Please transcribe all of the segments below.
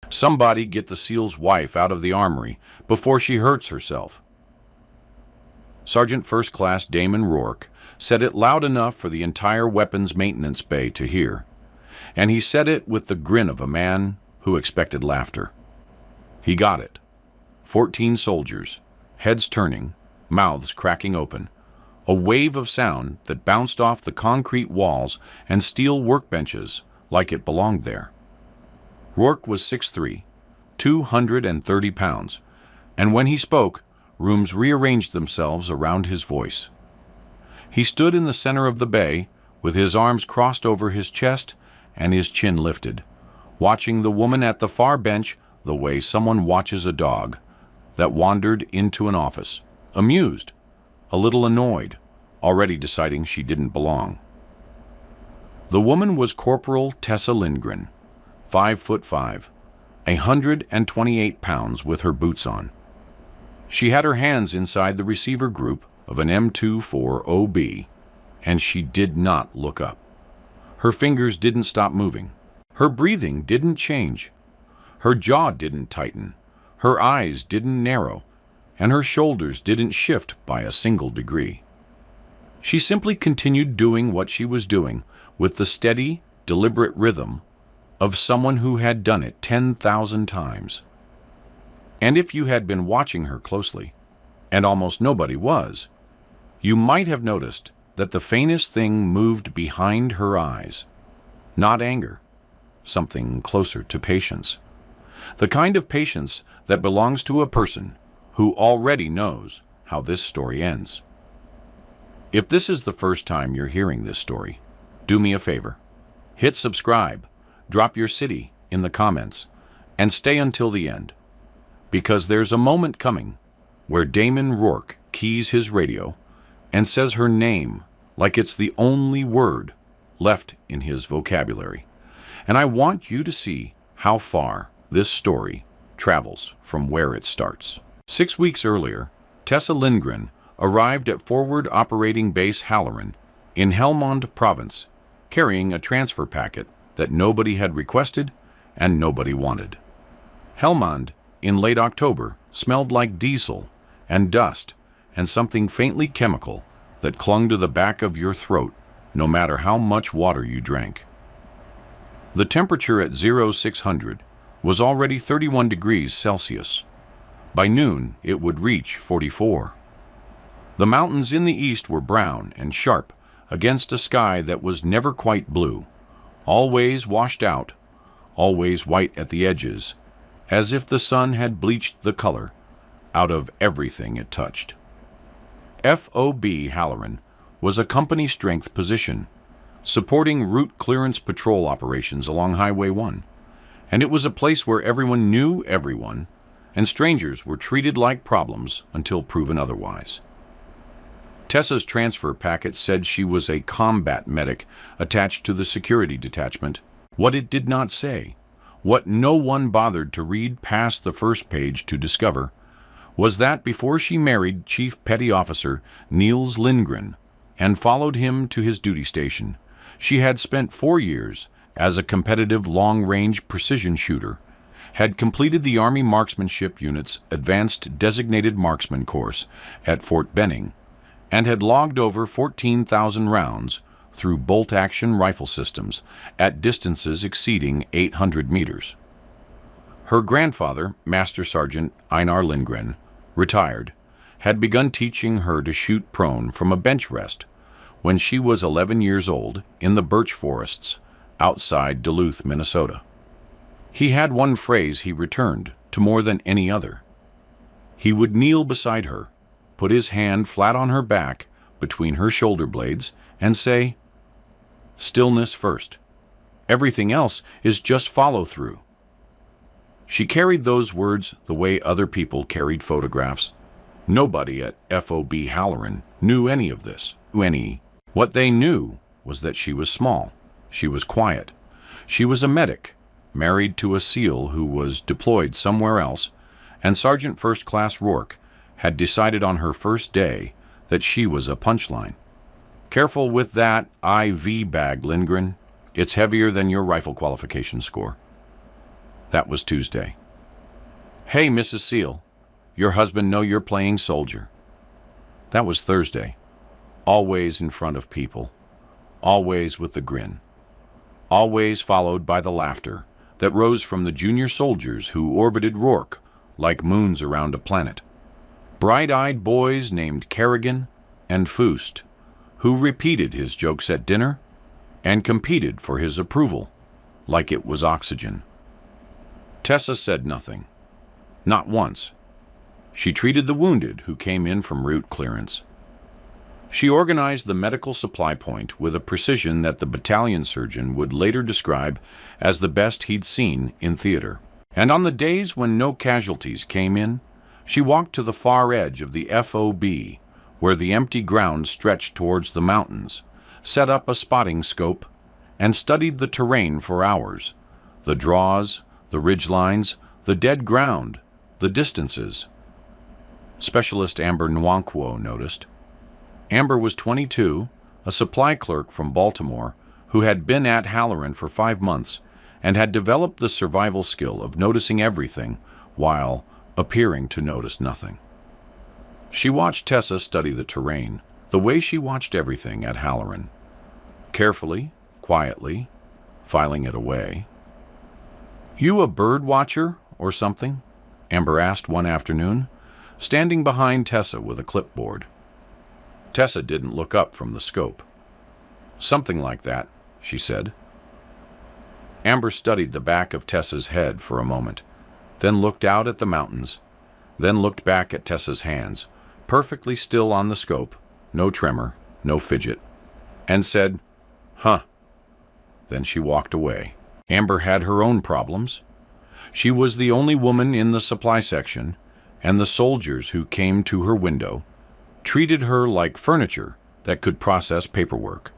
Somebody get the SEAL's wife out of the armory before she hurts herself. Sergeant First Class Damon Rourke said it loud enough for the entire weapons maintenance bay to hear, and he said it with the grin of a man who expected laughter. He got it. 14 soldiers, heads turning, mouths cracking open, a wave of sound that bounced off the concrete walls and steel workbenches like it belonged there. Rourke was 6'3", 230 pounds, and when he spoke, rooms rearranged themselves around his voice. He stood in the center of the bay with his arms crossed over his chest and his chin lifted, watching the woman at the far bench the way someone watches a dog that wandered into an office, amused, a little annoyed, already deciding she didn't belong. The woman was Corporal Tessa Lindgren, 5'5", 128 pounds with her boots on. She had her hands inside the receiver group of an M24OB, and she did not look up. Her fingers didn't stop moving. Her breathing didn't change. Her jaw didn't tighten. Her eyes didn't narrow, and her shoulders didn't shift by a single degree. She simply continued doing what she was doing with the steady, deliberate rhythm of someone who had done it 10,000 times. And if you had been watching her closely, and almost nobody was, you might have noticed that the faintest thing moved behind her eyes. Not anger, something closer to patience. The kind of patience that belongs to a person who already knows how this story ends. If this is the first time you're hearing this story, do me a favor. Hit subscribe, drop your city in the comments, and stay until the end. Because there's a moment coming where Damon Rourke keys his radio and says her name like it's the only word left in his vocabulary. And I want you to see how far this story travels from where it starts. 6 weeks earlier, Tessa Lindgren arrived at Forward Operating Base Halloran in Helmand Province, carrying a transfer packet that nobody had requested and nobody wanted. Helmand, in late October, smelled like diesel and dust and something faintly chemical that clung to the back of your throat no matter how much water you drank. The temperature at 0600 was already 31 degrees Celsius. By noon, it would reach 44. The mountains in the east were brown and sharp against a sky that was never quite blue, always washed out, always white at the edges, as if the sun had bleached the color out of everything it touched. FOB Halloran was a company-strength position, supporting route clearance patrol operations along Highway 1, and it was a place where everyone knew everyone, and strangers were treated like problems until proven otherwise. Tessa's transfer packet said she was a combat medic attached to the security detachment. What it did not say, what no one bothered to read past the first page to discover, was that before she married Chief Petty Officer Niels Lindgren and followed him to his duty station, she had spent 4 years as a competitive long-range precision shooter, had completed the Army Marksmanship Unit's Advanced Designated Marksman course at Fort Benning, and had logged over 14,000 rounds through bolt-action rifle systems at distances exceeding 800 meters. Her grandfather, Master Sergeant Einar Lindgren, retired, had begun teaching her to shoot prone from a bench rest when she was 11 years old in the birch forests outside Duluth, Minnesota. He had one phrase he returned to more than any other. He would kneel beside her, put his hand flat on her back between her shoulder blades, and say, "Stillness first. Everything else is just follow-through." She carried those words the way other people carried photographs. Nobody at FOB Halloran knew any of this. What they knew was that she was small, she was quiet, she was a medic, married to a SEAL who was deployed somewhere else, and Sergeant First Class Rourke had decided on her first day that she was a punchline. Careful with that IV bag, Lindgren. It's heavier than your rifle qualification score. That was Tuesday. Hey, Mrs. Seal, your husband know you're playing soldier. That was Thursday. Always in front of people. Always with the grin. Always followed by the laughter that rose from the junior soldiers who orbited Rourke like moons around a planet. Bright-eyed boys named Kerrigan and Foost, who repeated his jokes at dinner and competed for his approval like it was oxygen. Tessa said nothing. Not once. She treated the wounded who came in from route clearance. She organized the medical supply point with a precision that the battalion surgeon would later describe as the best he'd seen in theater. And on the days when no casualties came in, she walked to the far edge of the FOB, where the empty ground stretched towards the mountains, set up a spotting scope, and studied the terrain for hours, the draws, the ridgelines, the dead ground, the distances. Specialist Amber Nwankwo noticed. Amber was 22, a supply clerk from Baltimore, who had been at Halloran for 5 months and had developed the survival skill of noticing everything while appearing to notice nothing. She watched Tessa study the terrain, the way she watched everything at Halloran. Carefully, quietly, filing it away. "You a bird watcher or something?" Amber asked one afternoon, standing behind Tessa with a clipboard. Tessa didn't look up from the scope. "Something like that," she said. Amber studied the back of Tessa's head for a moment, then looked out at the mountains, then looked back at Tessa's hands, perfectly still on the scope, no tremor, no fidget, and said, "Huh." Then she walked away. Amber had her own problems. She was the only woman in the supply section, and the soldiers who came to her window treated her like furniture that could process paperwork.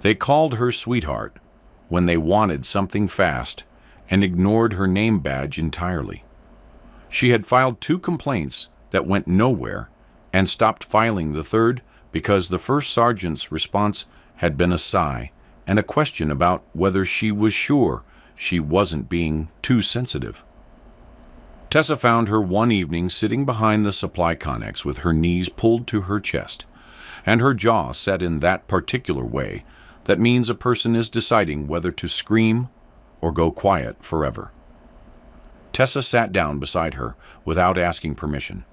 They called her sweetheart when they wanted something fast and ignored her name badge entirely. She had filed 2 complaints that went nowhere and stopped filing the third because the first sergeant's response had been a sigh and a question about whether she was sure she wasn't being too sensitive. Tessa found her one evening sitting behind the supply connex with her knees pulled to her chest and her jaw set in that particular way that means a person is deciding whether to scream or go quiet forever. Tessa sat down beside her without asking permission.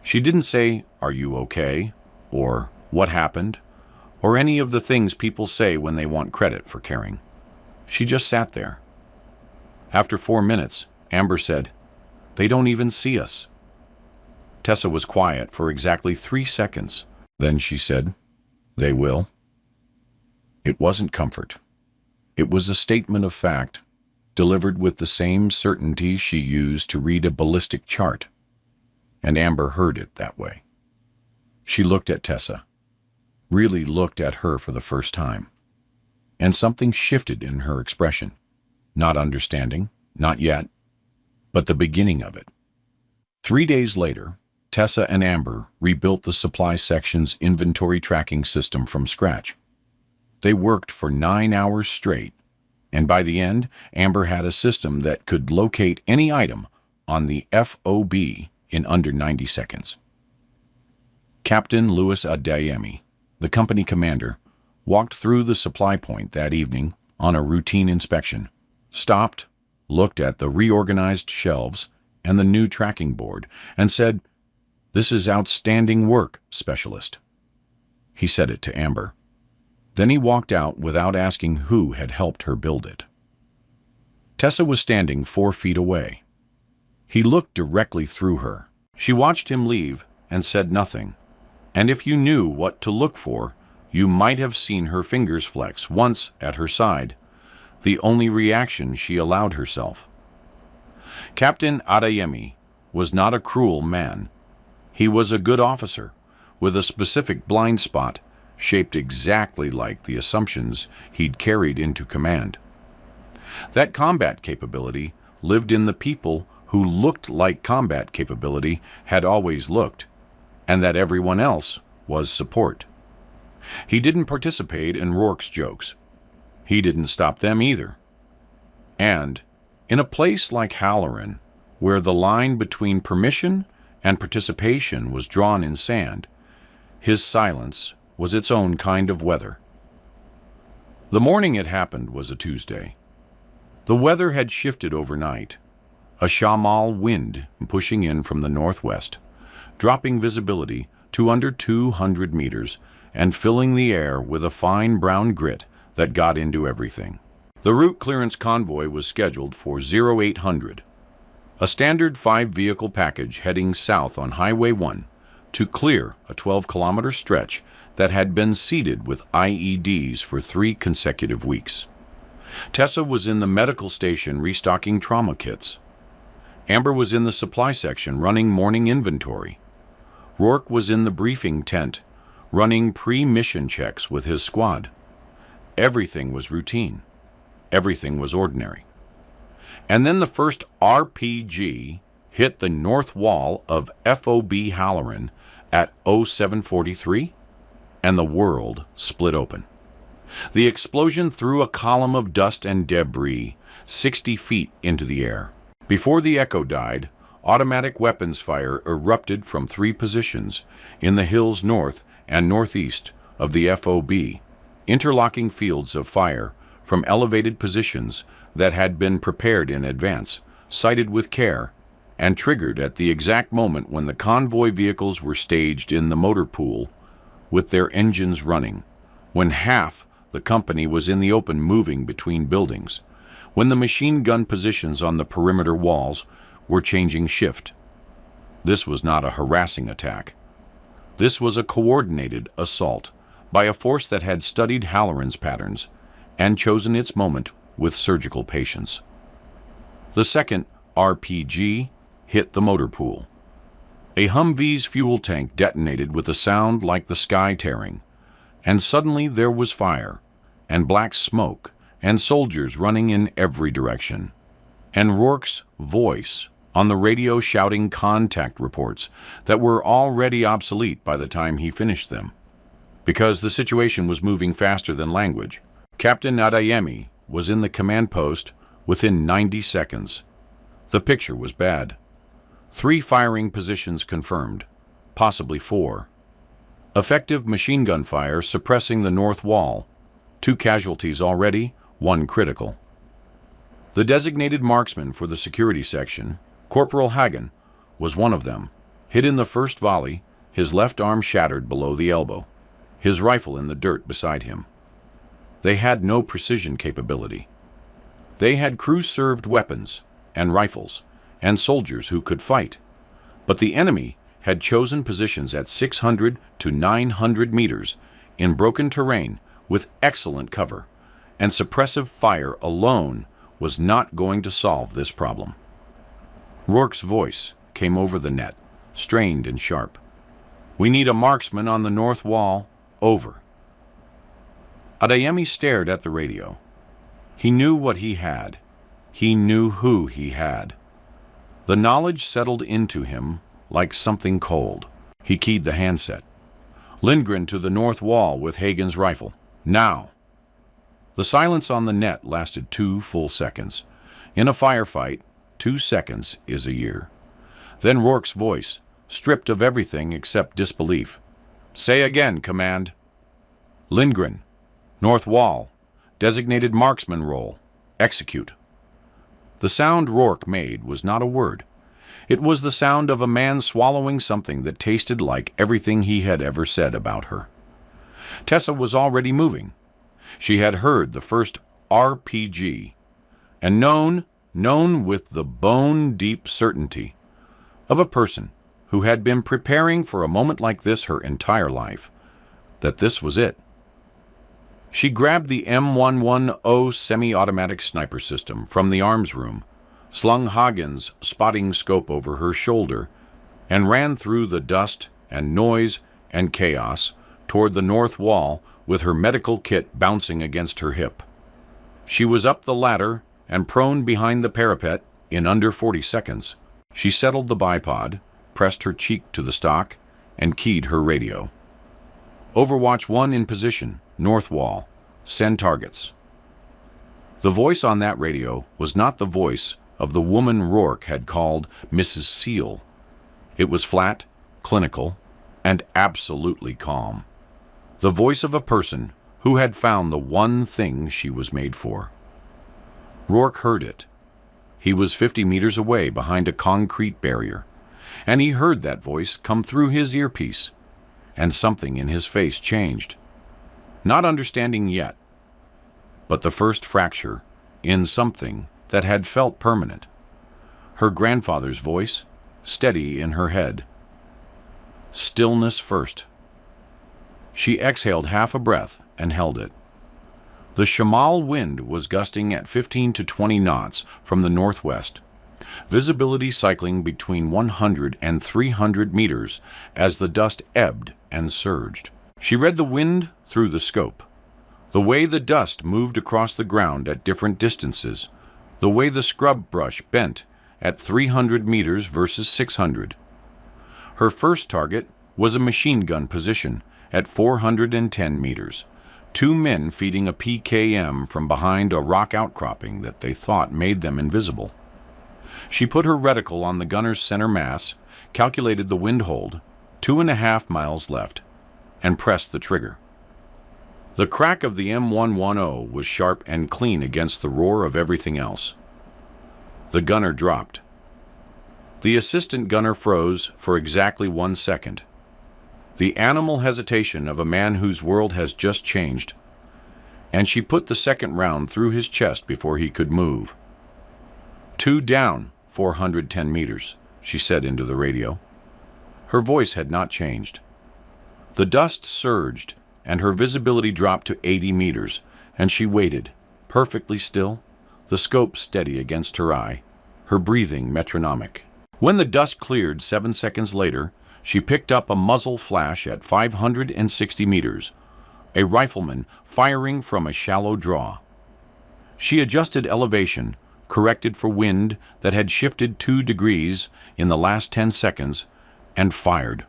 She didn't say, "Are you okay?" or "What happened?" or any of the things people say when they want credit for caring. She just sat there. After 4 minutes, Amber said, "They don't even see us." Tessa was quiet for exactly 3 seconds. Then she said, "They will." It wasn't comfort. It was a statement of fact, delivered with the same certainty she used to read a ballistic chart. And Amber heard it that way. She looked at Tessa, really looked at her for the first time. And something shifted in her expression. Not understanding, not yet, but the beginning of it. 3 days later, Tessa and Amber rebuilt the supply section's inventory tracking system from scratch. They worked for 9 hours straight, and by the end, Amber had a system that could locate any item on the FOB in under 90 seconds. Captain Louis Adeyemi, the company commander, walked through the supply point that evening on a routine inspection, stopped, looked at the reorganized shelves and the new tracking board, and said, "This is outstanding work, Specialist." He said it to Amber. Then he walked out without asking who had helped her build it. Tessa was standing 4 feet away. He looked directly through her. She watched him leave and said nothing. And if you knew what to look for, you might have seen her fingers flex once at her side, the only reaction she allowed herself. Captain Adeyemi was not a cruel man. He was a good officer, with a specific blind spot shaped exactly like the assumptions he'd carried into command. That combat capability lived in the people who looked like combat capability had always looked, and that everyone else was support. He didn't participate in Rourke's jokes. He didn't stop them either. And In a place like Halloran, where the line between permission and participation was drawn in sand, his silence was its own kind of weather. The morning it happened was a Tuesday. The weather had shifted overnight, a shamal wind pushing in from the northwest, dropping visibility to under 200 meters and filling the air with a fine brown grit that got into everything. The route clearance convoy was scheduled for 0800, a standard 5-vehicle package heading south on Highway 1 to clear a 12-kilometer stretch that had been seeded with IEDs for 3 consecutive weeks. Tessa was in the medical station restocking trauma kits. Amber was in the supply section running morning inventory. Rourke was in the briefing tent running pre-mission checks with his squad. Everything was routine. Everything was ordinary. And then the first RPG hit the north wall of FOB Halloran at 0743, and the world split open. The explosion threw a column of dust and debris 60 feet into the air. Before the echo died, automatic weapons fire erupted from 3 positions in the hills north and northeast of the FOB, interlocking fields of fire from elevated positions that had been prepared in advance, sighted with care, and triggered at the exact moment when the convoy vehicles were staged in the motor pool with their engines running, when half the company was in the open moving between buildings, when the machine gun positions on the perimeter walls were changing shift. This was not a harassing attack. This was a coordinated assault by a force that had studied Halloran's patterns and chosen its moment with surgical patience. The second RPG hit the motor pool. A Humvee's fuel tank detonated with a sound like the sky tearing, and suddenly there was fire, and black smoke, and soldiers running in every direction, and Rourke's voice on the radio shouting contact reports that were already obsolete by the time he finished them, because the situation was moving faster than language. Captain Adeyemi was in the command post within 90 seconds. The picture was bad. 3 firing positions confirmed, possibly 4. Effective machine gun fire suppressing the north wall. 2 casualties already, 1 critical. The designated marksman for the security section, Corporal Hagen, was one of them, hit in the first volley, his left arm shattered below the elbow, his rifle in the dirt beside him. They had no precision capability. They had crew-served weapons and rifles and soldiers who could fight, but the enemy had chosen positions at 600 to 900 meters in broken terrain with excellent cover, and suppressive fire alone was not going to solve this problem. Rourke's voice came over the net, strained and sharp. "We need a marksman on the north wall. Over." Adeyemi stared at the radio. He knew what he had. He knew who he had. The knowledge settled into him like something cold. He keyed the handset. "Lindgren to the north wall with Hagen's rifle. Now." The silence on the net lasted 2 full seconds. In a firefight, 2 seconds is a year. Then Rourke's voice, stripped of everything except disbelief. "Say again, command." "Lindgren, north wall, designated marksman role, execute." The sound Rourke made was not a word. It was the sound of a man swallowing something that tasted like everything he had ever said about her. Tessa was already moving. She had heard the first RPG, and known with the bone-deep certainty of a person who had been preparing for a moment like this her entire life, that this was it. She grabbed the M110 semi-automatic sniper system from the arms room, slung Hagen's spotting scope over her shoulder, and ran through the dust and noise and chaos toward the north wall with her medical kit bouncing against her hip. She was up the ladder and prone behind the parapet in under 40 seconds. She settled the bipod, pressed her cheek to the stock, and keyed her radio. "Overwatch 1 in position, north wall. Send targets." The voice on that radio was not the voice of the woman Rourke had called Mrs. Seal. It was flat, clinical, and absolutely calm. The voice of a person who had found the one thing she was made for. Rourke heard it. He was 50 meters away behind a concrete barrier, and he heard that voice come through his earpiece, and something in his face changed. Not understanding yet, but the first fracture in something that had felt permanent. Her grandfather's voice, steady in her head. Stillness first. She exhaled half a breath and held it. The Shamal wind was gusting at 15 to 20 knots from the northwest, visibility cycling between 100 and 300 meters as the dust ebbed and surged. She read the wind through the scope, the way the dust moved across the ground at different distances, the way the scrub brush bent at 300 meters versus 600. Her first target was a machine gun position at 410 meters. 2 men feeding a PKM from behind a rock outcropping that they thought made them invisible. She put her reticle on the gunner's center mass, calculated the wind hold, 2.5 miles left, and pressed the trigger. The crack of the M110 was sharp and clean against the roar of everything else. The gunner dropped. The assistant gunner froze for exactly 1 second. The animal hesitation of a man whose world has just changed, and she put the second round through his chest before he could move. 2 down, 410 meters, she said into the radio. Her voice had not changed. The dust surged, and her visibility dropped to 80 meters, and she waited, perfectly still, the scope steady against her eye, her breathing metronomic. When the dust cleared 7 seconds later, she picked up a muzzle flash at 560 meters, a rifleman firing from a shallow draw. She adjusted elevation, corrected for wind that had shifted 2 degrees in the last 10 seconds, and fired.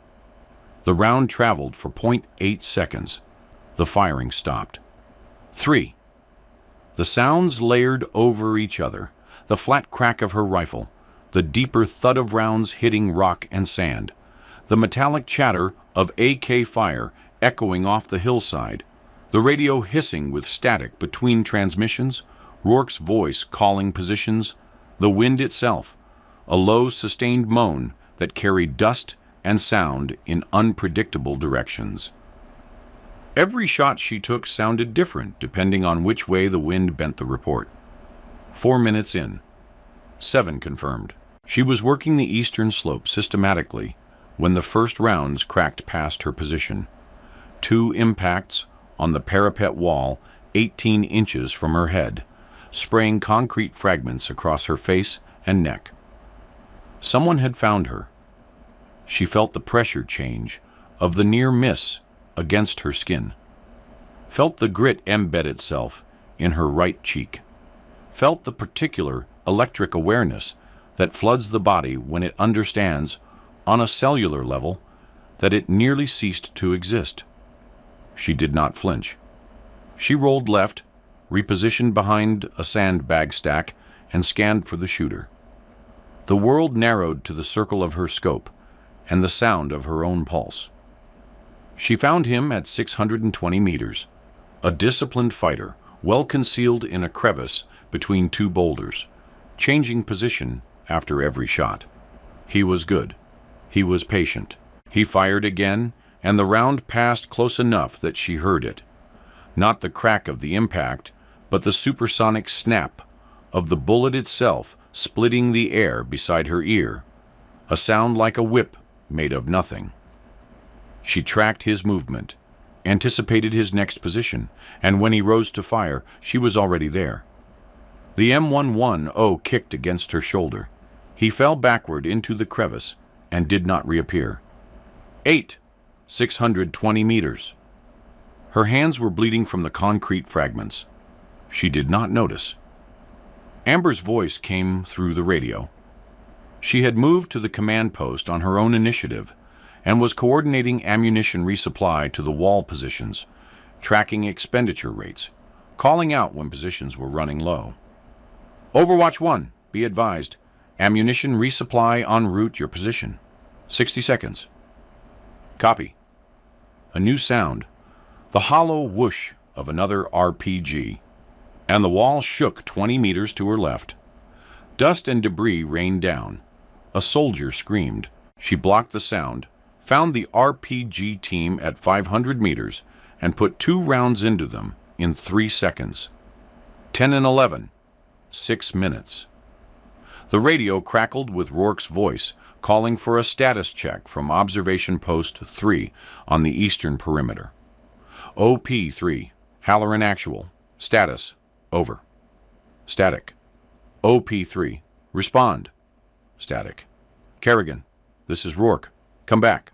The round traveled for 0.8 seconds. The firing stopped. 3. The sounds layered over each other, the flat crack of her rifle, the deeper thud of rounds hitting rock and sand, the metallic chatter of AK fire echoing off the hillside, the radio hissing with static between transmissions, Rourke's voice calling positions, the wind itself, a low sustained moan that carried dust and sound in unpredictable directions. Every shot she took sounded different depending on which way the wind bent the report. 4 minutes in. 7 confirmed. She was working the eastern slope systematically when the first rounds cracked past her position. 2 impacts on the parapet wall 18 inches from her head, spraying concrete fragments across her face and neck. Someone had found her. She felt the pressure change of the near miss against her skin, felt the grit embed itself in her right cheek, felt the particular electric awareness that floods the body when it understands on a cellular level that it nearly ceased to exist. She did not flinch. She rolled left, repositioned behind a sandbag stack, and scanned for the shooter. The world narrowed to the circle of her scope and the sound of her own pulse. She found him at 620 meters, a disciplined fighter, well concealed in a crevice between 2 boulders, changing position after every shot. He was good. He was patient. He fired again, and the round passed close enough that she heard it. Not the crack of the impact, but the supersonic snap of the bullet itself splitting the air beside her ear, a sound like a whip made of nothing. She tracked his movement, anticipated his next position, and when he rose to fire, she was already there. The M110 kicked against her shoulder. He fell backward into the crevice and did not reappear. 8, 620 meters. Her hands were bleeding from the concrete fragments. She did not notice. Amber's voice came through the radio. She had moved to the command post on her own initiative and was coordinating ammunition resupply to the wall positions, tracking expenditure rates, calling out when positions were running low. Overwatch 1, be advised. Ammunition resupply en route your position. 60 seconds. Copy. A new sound, the hollow whoosh of another RPG, and the wall shook 20 meters to her left. Dust and debris rained down. A soldier screamed. She blocked the sound, found the RPG team at 500 meters, and put 2 rounds into them in 3 seconds. 10 and 11. 6 minutes. The radio crackled with Rourke's voice, calling for a status check from Observation Post 3 on the eastern perimeter. OP3, Halloran Actual. Status, over. Static. OP3, respond. Static. Kerrigan, this is Rourke. Come back.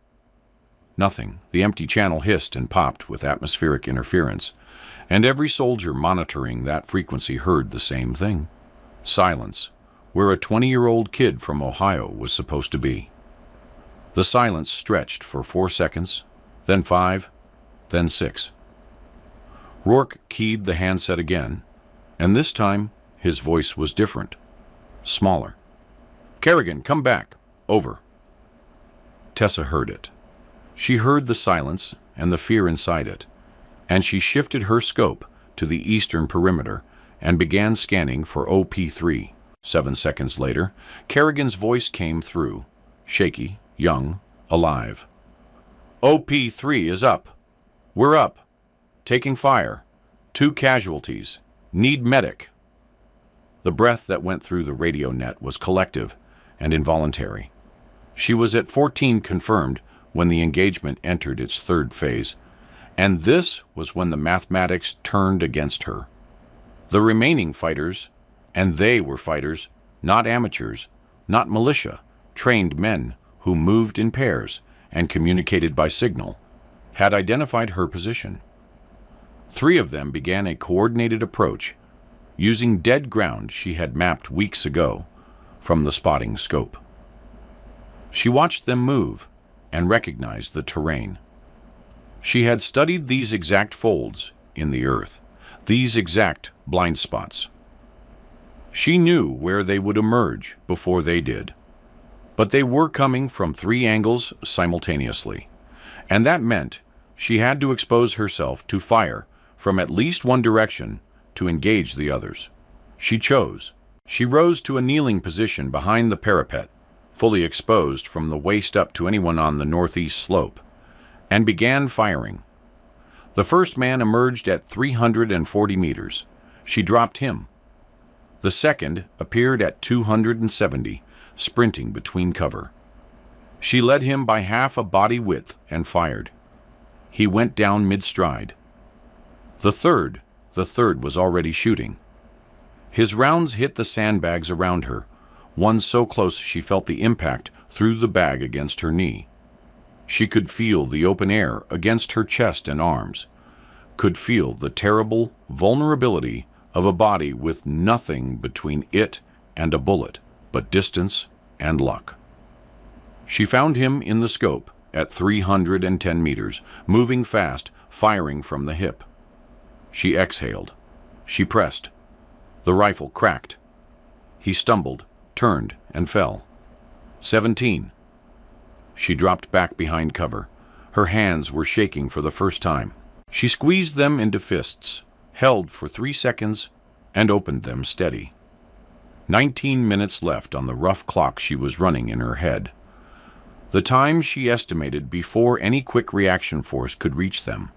Nothing. The empty channel hissed and popped with atmospheric interference, and every soldier monitoring that frequency heard the same thing. Silence, where a 20-year-old kid from Ohio was supposed to be. The silence stretched for 4 seconds, then 5, then 6. Rourke keyed the handset again, and this time his voice was different, smaller. Kerrigan, come back. Over. Tessa heard it. She heard the silence and the fear inside it, and she shifted her scope to the eastern perimeter and began scanning for OP3. 7 seconds later, Kerrigan's voice came through, shaky, young, alive. OP3 is up. We're up. Taking fire. 2 casualties. Need medic. The breath that went through the radio net was collective and involuntary. She was at 14 confirmed when the engagement entered its 3rd phase, and this was when the mathematics turned against her. The remaining fighters, and they were fighters, not amateurs, not militia, trained men who moved in pairs and communicated by signal, had identified her position. 3 of them began a coordinated approach, using dead ground she had mapped weeks ago from the spotting scope. She watched them move and recognized the terrain. She had studied these exact folds in the earth, these exact blind spots. She knew where they would emerge before they did, but they were coming from 3 angles simultaneously, and that meant she had to expose herself to fire from at least one direction to engage the others. She chose. She rose to a kneeling position behind the parapet, fully exposed from the waist up to anyone on the northeast slope, and began firing. The first man emerged at 340 meters. She dropped him. The second appeared at 270, sprinting between cover. She led him by half a body width and fired. He went down mid-stride. The third was already shooting. His rounds hit the sandbags around her, one so close she felt the impact through the bag against her knee. She could feel the open air against her chest and arms, could feel the terrible vulnerability of a body with nothing between it and a bullet but distance and luck. She found him in the scope at 310 meters, moving fast, firing from the hip. She exhaled. She pressed. The rifle cracked. He stumbled, turned, and fell. 17. She dropped back behind cover. Her hands were shaking for the first time. She squeezed them into fists, held for 3 seconds, and opened them steady. 19 minutes left on the rough clock she was running in her head. The time she estimated before any quick reaction force could reach them.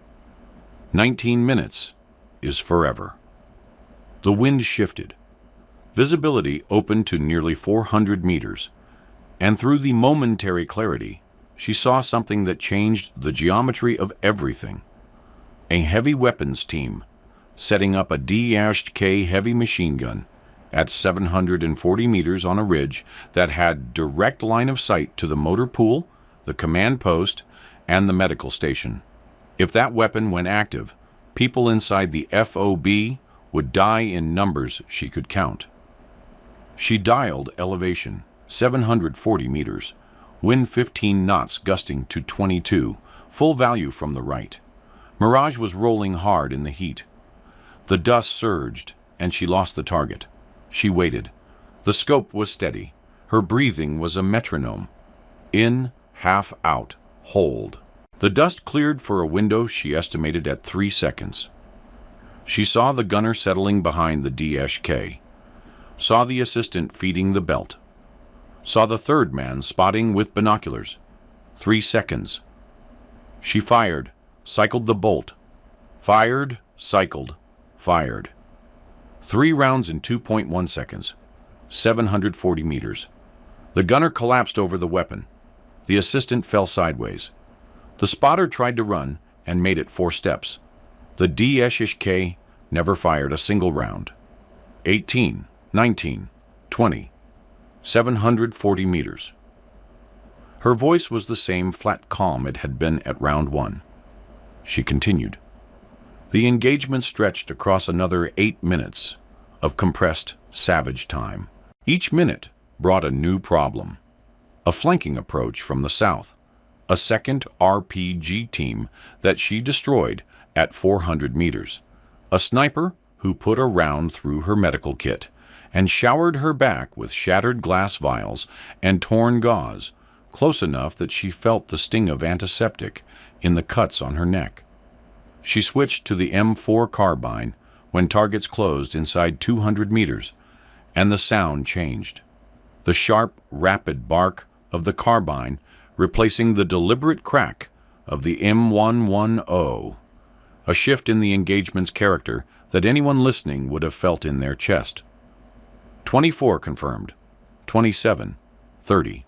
19 minutes is forever. The wind shifted. Visibility opened to nearly 400 meters, and through the momentary clarity, she saw something that changed the geometry of everything. A heavy weapons team setting up a D-K heavy machine gun at 740 meters on a ridge that had direct line of sight to the motor pool, the command post, and the medical station. If that weapon went active, people inside the FOB would die in numbers she could count. She dialed elevation, 740 meters, wind 15 knots gusting to 22, full value from the right. Mirage was rolling hard in the heat. The dust surged, and she lost the target. She waited. The scope was steady. Her breathing was a metronome. In, half out, hold. The dust cleared for a window she estimated at 3 seconds. She saw the gunner settling behind the DSK, saw the assistant feeding the belt, saw the third man spotting with binoculars. 3 seconds. She fired, cycled the bolt. Fired, cycled, fired. 3 rounds in 2.1 seconds. 740 meters. The gunner collapsed over the weapon. The assistant fell sideways. The spotter tried to run and made it 4 steps. The DSK never fired a single round. 18, 19, 20, 740 meters. Her voice was the same flat calm it had been at round 1. She continued. The engagement stretched across another 8 minutes of compressed, savage time. Each minute brought a new problem. A flanking approach from the south. A second RPG team that she destroyed at 400 meters. A sniper who put a round through her medical kit and showered her back with shattered glass vials and torn gauze, close enough that she felt the sting of antiseptic in the cuts on her neck. She switched to the M4 carbine when targets closed inside 200 meters, and the sound changed. The sharp, rapid bark of the carbine replacing the deliberate crack of the M110, a shift in the engagement's character that anyone listening would have felt in their chest. 24 confirmed, 27, 30.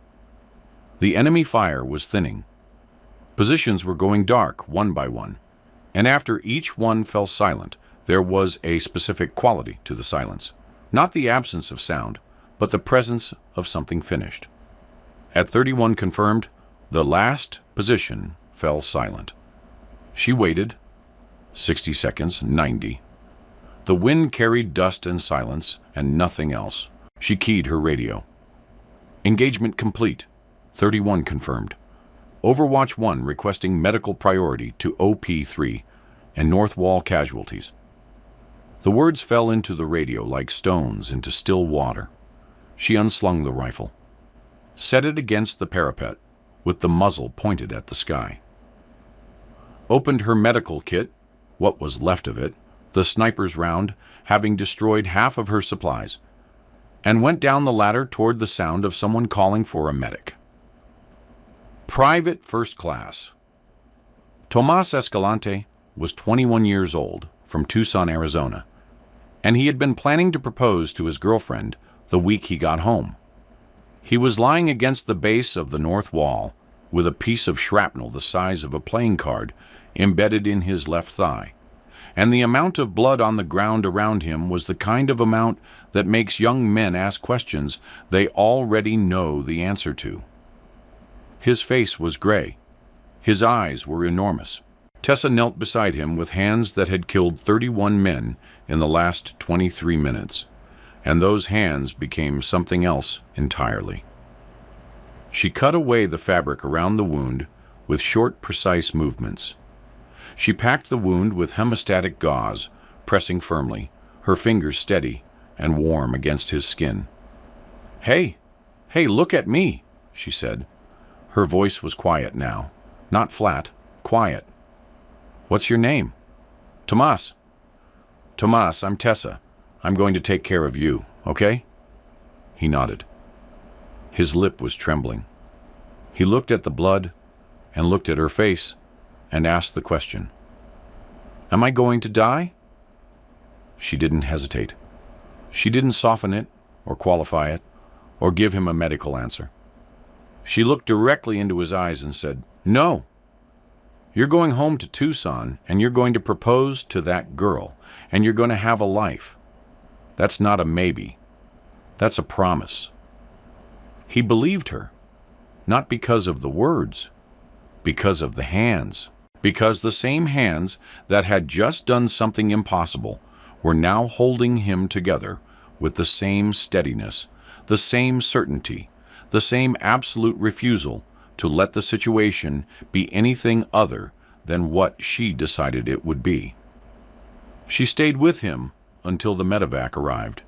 The enemy fire was thinning. Positions were going dark one by one, and after each one fell silent, there was a specific quality to the silence. Not the absence of sound, but the presence of something finished. At 31 confirmed, the last position fell silent. She waited. 60 seconds, 90. The wind carried dust and silence and nothing else. She keyed her radio. Engagement complete. 31 confirmed. Overwatch 1 requesting medical priority to OP3 and North Wall casualties. The words fell into the radio like stones into still water. She unslung the rifle, set it against the parapet with the muzzle pointed at the sky. Opened her medical kit, what was left of it, the sniper's round, having destroyed half of her supplies, and went down the ladder toward the sound of someone calling for a medic. Private First Class. Tomas Escalante was 21 years old, from Tucson, Arizona, and he had been planning to propose to his girlfriend the week he got home. He was lying against the base of the north wall with a piece of shrapnel the size of a playing card embedded in his left thigh, and the amount of blood on the ground around him was the kind of amount that makes young men ask questions they already know the answer to. His face was gray. His eyes were enormous. Tessa knelt beside him with hands that had killed 31 men in the last 23 minutes, and those hands became something else entirely. She cut away the fabric around the wound with short, precise movements. She packed the wound with hemostatic gauze, pressing firmly, her fingers steady and warm against his skin. Hey, look at me," she said. Her voice was quiet now, not flat, quiet. "What's your name?" "Tomas." "Tomas, I'm Tessa. I'm going to take care of you, okay?" He nodded. His lip was trembling. He looked at the blood and looked at her face and asked the question. "Am I going to die?" She didn't hesitate. She didn't soften it or qualify it or give him a medical answer. She looked directly into his eyes and said, "No. You're going home to Tucson and you're going to propose to that girl and you're going to have a life. That's not a maybe. That's a promise." He believed her, not because of the words, because of the hands. Because the same hands that had just done something impossible were now holding him together with the same steadiness, the same certainty, the same absolute refusal to let the situation be anything other than what she decided it would be. She stayed with him until the medevac arrived.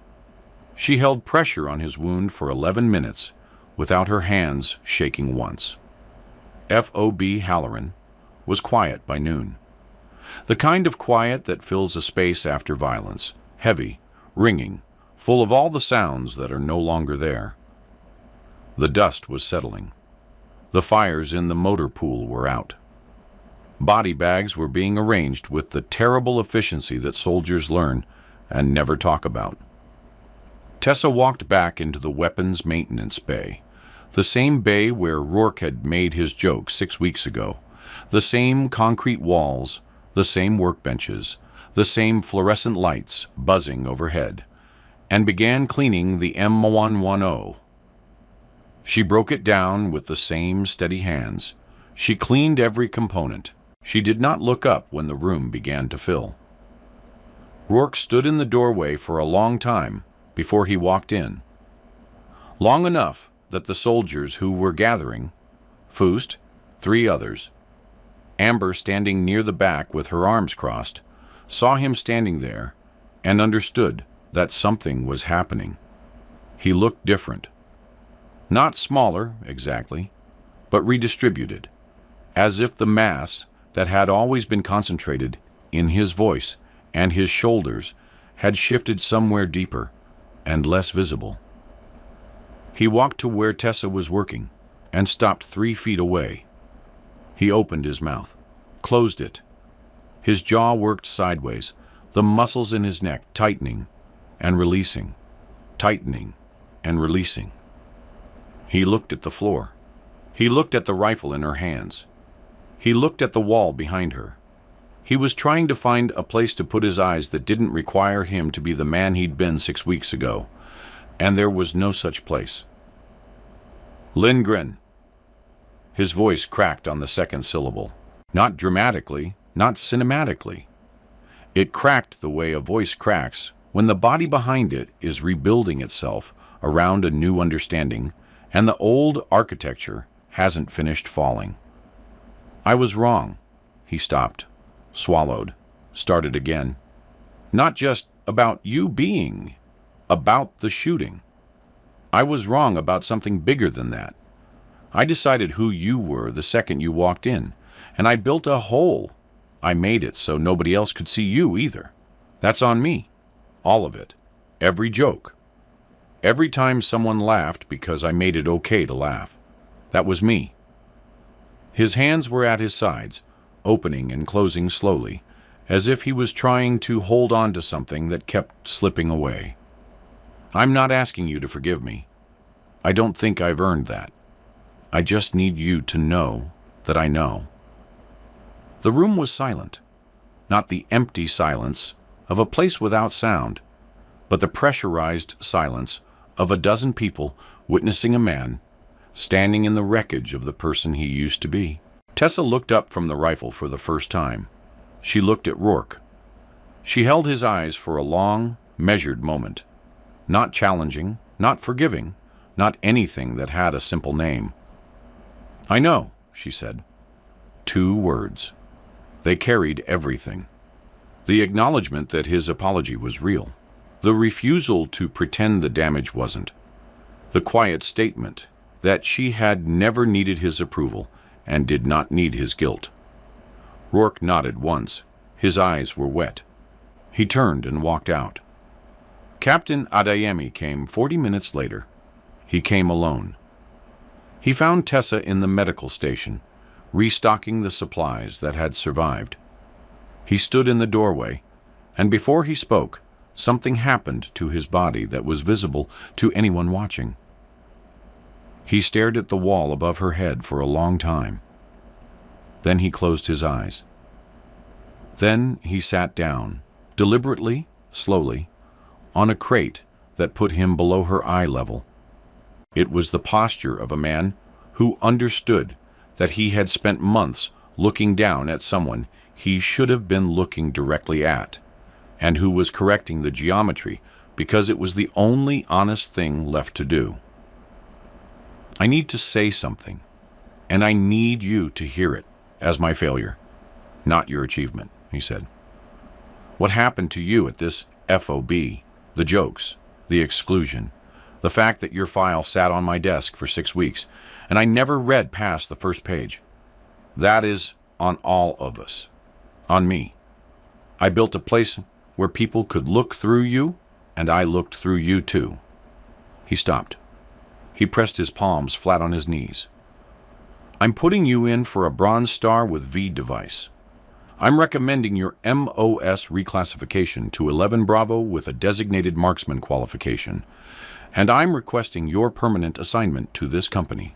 She held pressure on his wound for 11 minutes without her hands shaking once. F.O.B. Halloran was quiet by noon. The kind of quiet that fills a space after violence, heavy, ringing, full of all the sounds that are no longer there. The dust was settling. The fires in the motor pool were out. Body bags were being arranged with the terrible efficiency that soldiers learn and never talk about. Tessa walked back into the weapons maintenance bay, the same bay where Rourke had made his joke 6 weeks ago, the same concrete walls, the same workbenches, the same fluorescent lights buzzing overhead, and began cleaning the M110. She broke it down with the same steady hands. She cleaned every component. She did not look up when the room began to fill. Rourke stood in the doorway for a long time before he walked in. Long enough that the soldiers who were gathering, Fust, 3 others, Amber standing near the back with her arms crossed, saw him standing there and understood that something was happening. He looked different. Not smaller, exactly, but redistributed, as if the mass that had always been concentrated in his voice and his shoulders had shifted somewhere deeper and less visible. He walked to where Tessa was working and stopped 3 feet away. He opened his mouth, closed it. His jaw worked sideways, the muscles in his neck tightening and releasing, tightening and releasing. He looked at the floor. He looked at the rifle in her hands. He looked at the wall behind her. He was trying to find a place to put his eyes that didn't require him to be the man he'd been 6 weeks ago, and there was no such place. Lindgren. His voice cracked on the second syllable. Not dramatically, not cinematically. It cracked the way a voice cracks when the body behind it is rebuilding itself around a new understanding and the old architecture hasn't finished falling. I was wrong. He stopped, swallowed, started again. Not just about you being, about the shooting. I was wrong about something bigger than that. I decided who you were the second you walked in, and I built a hole. I made it so nobody else could see you either. That's on me. All of it. Every joke. Every time someone laughed because I made it okay to laugh. That was me. His hands were at his sides, opening and closing slowly, as if he was trying to hold on to something that kept slipping away. I'm not asking you to forgive me. I don't think I've earned that. I just need you to know that I know. The room was silent, not the empty silence of a place without sound, but the pressurized silence of a dozen people witnessing a man standing in the wreckage of the person he used to be. Tessa looked up from the rifle for the first time. She looked at Rourke. She held his eyes for a long, measured moment, not challenging, not forgiving, not anything that had a simple name. I know, she said. 2 words. They carried everything. The acknowledgement that his apology was real. The refusal to pretend the damage wasn't. The quiet statement that she had never needed his approval and did not need his guilt. Rourke nodded once. His eyes were wet. He turned and walked out. Captain Adeyemi came 40 minutes later. He came alone. He found Tessa in the medical station, restocking the supplies that had survived. He stood in the doorway, and before he spoke, something happened to his body that was visible to anyone watching. He stared at the wall above her head for a long time. Then he closed his eyes. Then he sat down, deliberately, slowly, on a crate that put him below her eye level. It was the posture of a man who understood that he had spent months looking down at someone he should have been looking directly at, and who was correcting the geometry because it was the only honest thing left to do. I need to say something, and I need you to hear it as my failure, not your achievement, he said. What happened to you at this FOB? The jokes, the exclusion, the fact that your file sat on my desk for 6 weeks, and I never read past the first page. That is on all of us. On me. I built a place where people could look through you, and I looked through you too. He stopped. He pressed his palms flat on his knees. I'm putting you in for a Bronze Star with V device. I'm recommending your MOS reclassification to 11 Bravo with a designated marksman qualification, and I'm requesting your permanent assignment to this company.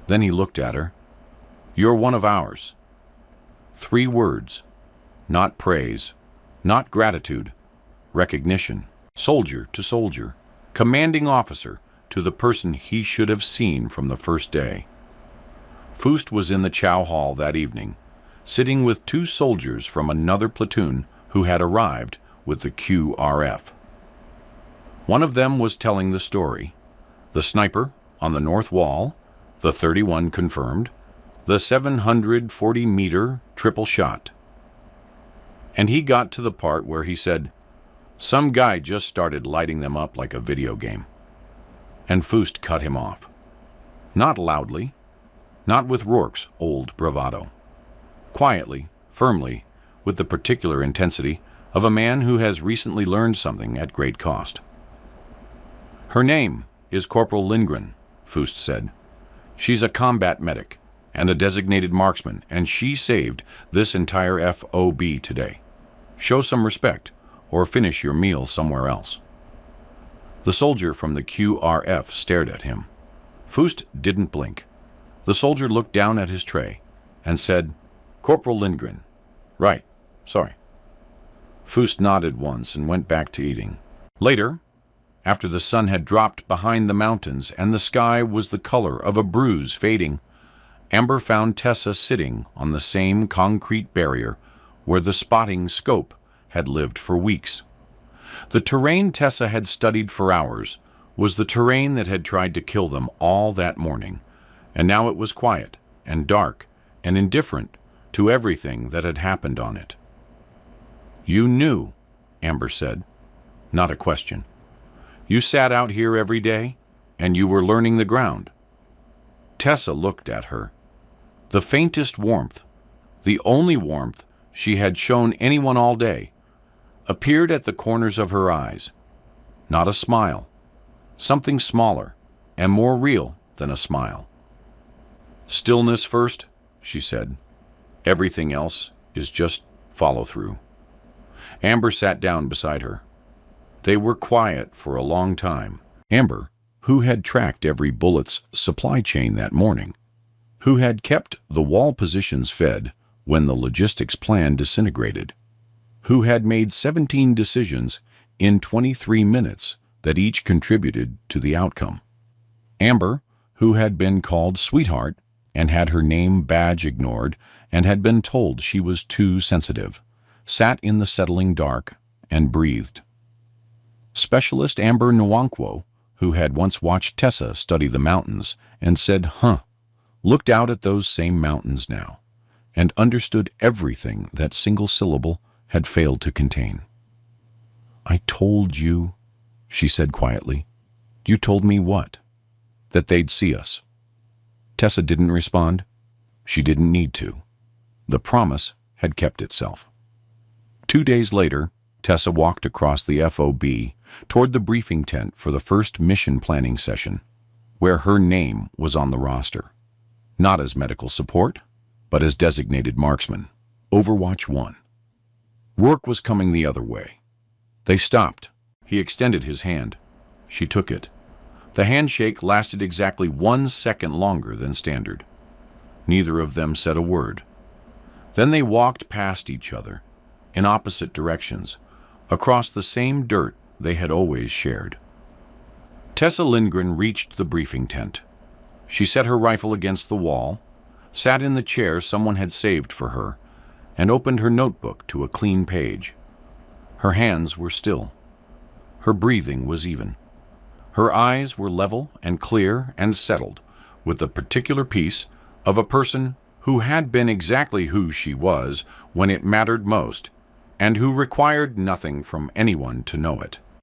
Then he looked at her. You're one of ours. 3 words. Not praise, not gratitude, recognition. Soldier to soldier, commanding officer to the person he should have seen from the first day. Fust was in the chow hall that evening, sitting with 2 soldiers from another platoon who had arrived with the QRF. One of them was telling the story. The sniper on the north wall, the 31 confirmed, the 740-meter triple shot. And he got to the part where he said, some guy just started lighting them up like a video game. And Fust cut him off. Not loudly, not with Rourke's old bravado. Quietly, firmly, with the particular intensity of a man who has recently learned something at great cost. Her name is Corporal Lindgren, Fust said. She's a combat medic and a designated marksman, and she saved this entire FOB today. Show some respect, or finish your meal somewhere else. The soldier from the QRF stared at him. Fust didn't blink. The soldier looked down at his tray and said, Corporal Lindgren. Right, sorry. Fust nodded once and went back to eating. Later, after the sun had dropped behind the mountains and the sky was the color of a bruise fading, Amber found Tessa sitting on the same concrete barrier where the spotting scope had lived for weeks. The terrain Tessa had studied for hours was the terrain that had tried to kill them all that morning, and now it was quiet and dark and indifferent to everything that had happened on it. You knew, Amber said, not a question. You sat out here every day, and you were learning the ground. Tessa looked at her. The faintest warmth, the only warmth she had shown anyone all day, appeared at the corners of her eyes. Not a smile. Something smaller and more real than a smile. Stillness first, she said. Everything else is just follow-through. Amber sat down beside her. They were quiet for a long time. Amber, who had tracked every bullet's supply chain that morning, who had kept the wall positions fed when the logistics plan disintegrated, who had made 17 decisions in 23 minutes that each contributed to the outcome. Amber, who had been called sweetheart and had her name badge ignored and had been told she was too sensitive, sat in the settling dark and breathed. Specialist Amber Nwankwo, who had once watched Tessa study the mountains and said, huh, looked out at those same mountains now and understood everything that single syllable had failed to contain. I told you, she said quietly. You told me what? That they'd see us. Tessa didn't respond. She didn't need to. The promise had kept itself. 2 days later, Tessa walked across the FOB toward the briefing tent for the first mission planning session, where her name was on the roster. Not as medical support, but as designated marksman. Overwatch 1. Rourke was coming the other way. They stopped. He extended his hand. She took it. The handshake lasted exactly 1 second longer than standard. Neither of them said a word. Then they walked past each other, in opposite directions, across the same dirt they had always shared. Tessa Lindgren reached the briefing tent. She set her rifle against the wall, sat in the chair someone had saved for her, and opened her notebook to a clean page. Her hands were still. Her breathing was even. Her eyes were level and clear and settled, with the particular peace of a person who had been exactly who she was when it mattered most, and who required nothing from anyone to know it.